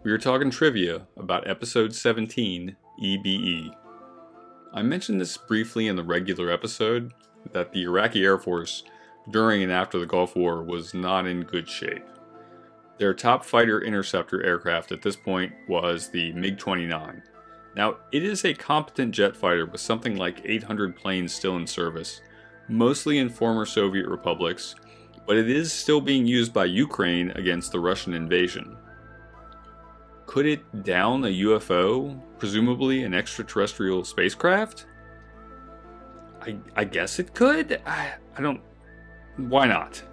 We are talking trivia about episode 17, E.B.E. I mentioned this briefly in the regular episode, that the Iraqi Air Force during and after the Gulf War was not in good shape. Their top fighter interceptor aircraft at this point was the MiG-29. Now, it is a competent jet fighter with something like 800 planes still in service, mostly in former Soviet republics, but it is still being used by Ukraine against the Russian invasion. Could it down a UFO, presumably an extraterrestrial spacecraft? I guess it could? I don't... Why not?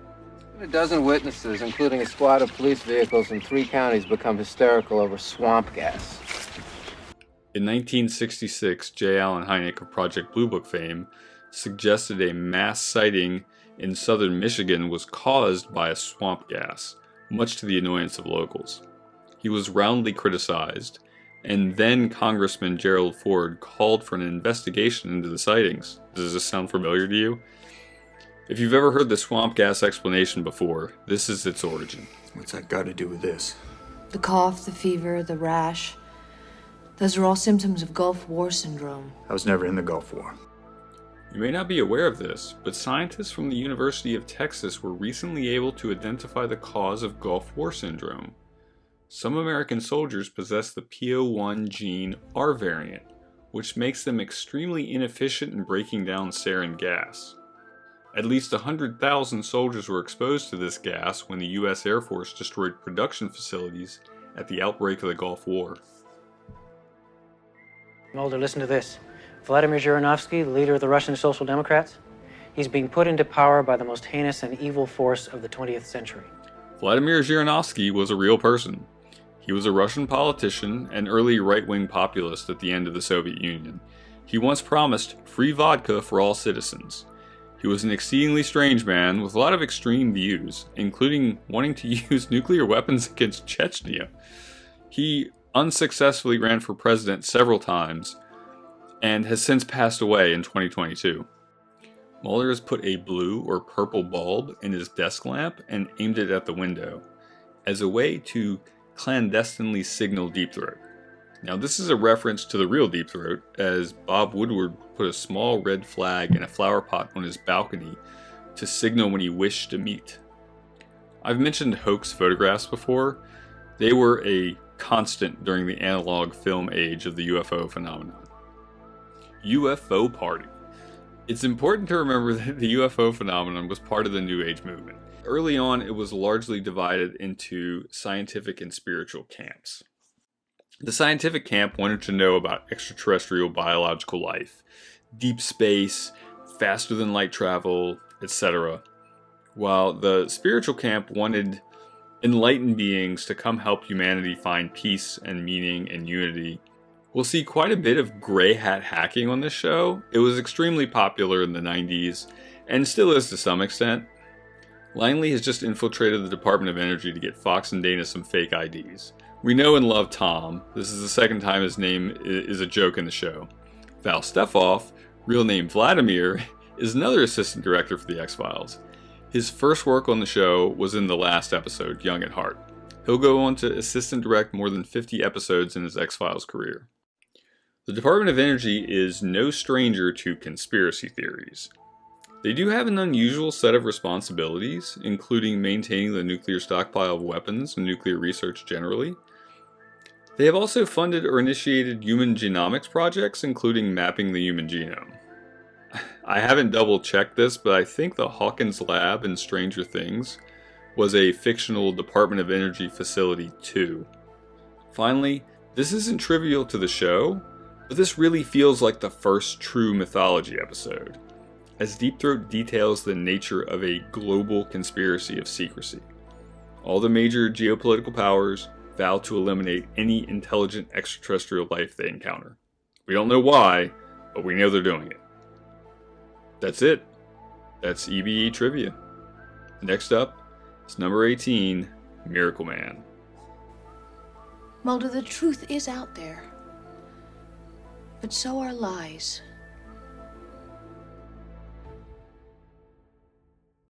A dozen witnesses, including a squad of police vehicles in 3 counties, become hysterical over swamp gas. In 1966, J. Allen Hynek of Project Blue Book fame suggested a mass sighting in southern Michigan was caused by a swamp gas, much to the annoyance of locals. He was roundly criticized, and then Congressman Gerald Ford called for an investigation into the sightings. Does this sound familiar to you? If you've ever heard the swamp gas explanation before, this is its origin. What's that got to do with this? The cough, the fever, the rash. Those are all symptoms of Gulf War syndrome. I was never in the Gulf War. You may not be aware of this, but scientists from the University of Texas were recently able to identify the cause of Gulf War syndrome. Some American soldiers possess the PO1 gene R variant, which makes them extremely inefficient in breaking down sarin gas. At least 100,000 soldiers were exposed to this gas when the U.S. Air Force destroyed production facilities at the outbreak of the Gulf War. Mulder, listen to this. Vladimir Zhirinovsky, the leader of the Russian Social Democrats, he's being put into power by the most heinous and evil force of the 20th century. Vladimir Zhirinovsky was a real person. He was a Russian politician and early right-wing populist at the end of the Soviet Union. He once promised free vodka for all citizens. He was an exceedingly strange man with a lot of extreme views, including wanting to use nuclear weapons against Chechnya. He unsuccessfully ran for president several times and has since passed away in 2022. Mulder has put a blue or purple bulb in his desk lamp and aimed it at the window as a way to clandestinely signal Deep Throat. Now, this is a reference to the real Deep Throat, as Bob Woodward put a small red flag in a flower pot on his balcony to signal when he wished to meet. I've mentioned hoax photographs before. They were a constant during the analog film age of the UFO phenomenon. UFO Party. It's important to remember that the UFO phenomenon was part of the New Age movement. Early on, it was largely divided into scientific and spiritual camps. The scientific camp wanted to know about extraterrestrial biological life, deep space, faster than light travel, etc., while the spiritual camp wanted enlightened beings to come help humanity find peace and meaning and unity. We'll see quite a bit of gray hat hacking on this show. It was extremely popular in the 90s, and still is to some extent. Langley has just infiltrated the Department of Energy to get Fox and Dana some fake IDs. We know and love Tom. This is the second time his name is a joke in the show. Val Stefoff, real name Vladimir, is another assistant director for the X-Files. His first work on the show was in the last episode, Young at Heart. He'll go on to assistant direct more than 50 episodes in his X-Files career. The Department of Energy is no stranger to conspiracy theories. They do have an unusual set of responsibilities, including maintaining the nuclear stockpile of weapons and nuclear research generally. They have also funded or initiated human genomics projects, including mapping the human genome. I haven't double-checked this, but I think the Hawkins Lab in Stranger Things was a fictional Department of Energy facility too. Finally, this isn't trivial to the show, but this really feels like the first true mythology episode, as Deep Throat details the nature of a global conspiracy of secrecy. All the major geopolitical powers vow to eliminate any intelligent extraterrestrial life they encounter. We don't know why, but we know they're doing it. That's it. That's E.B.E. trivia. Next up is number 18, Miracle Man. Mulder, the truth is out there. But so are lies.